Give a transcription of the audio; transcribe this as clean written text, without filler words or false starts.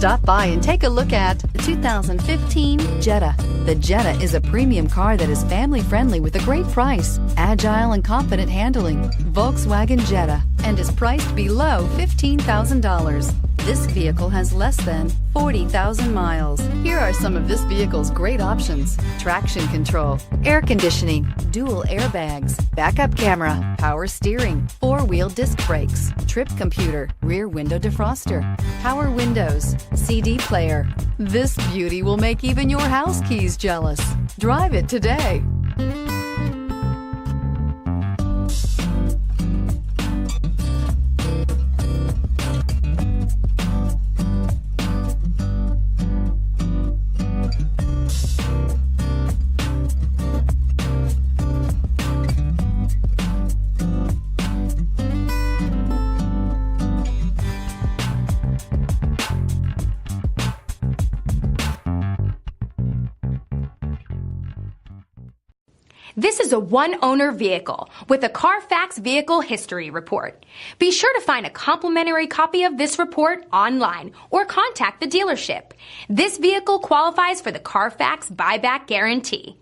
Stop by and take a look at the 2015 Jetta. The Jetta is a premium car that is family-friendly with a great price, agile and confident handling. Volkswagen Jetta, and is priced below $15,000. This vehicle has less than 40,000 miles. Here are some of this vehicle's great options: traction control, air conditioning, dual airbags, backup camera, power steering, four-wheel disc brakes, trip computer, rear window defroster, power windows, CD player. This beauty will make even your house keys jealous. Drive it today. This is a one-owner vehicle with a Carfax Vehicle History Report. Be sure to find a complimentary copy of this report online or contact the dealership. This vehicle qualifies for the Carfax Buyback Guarantee.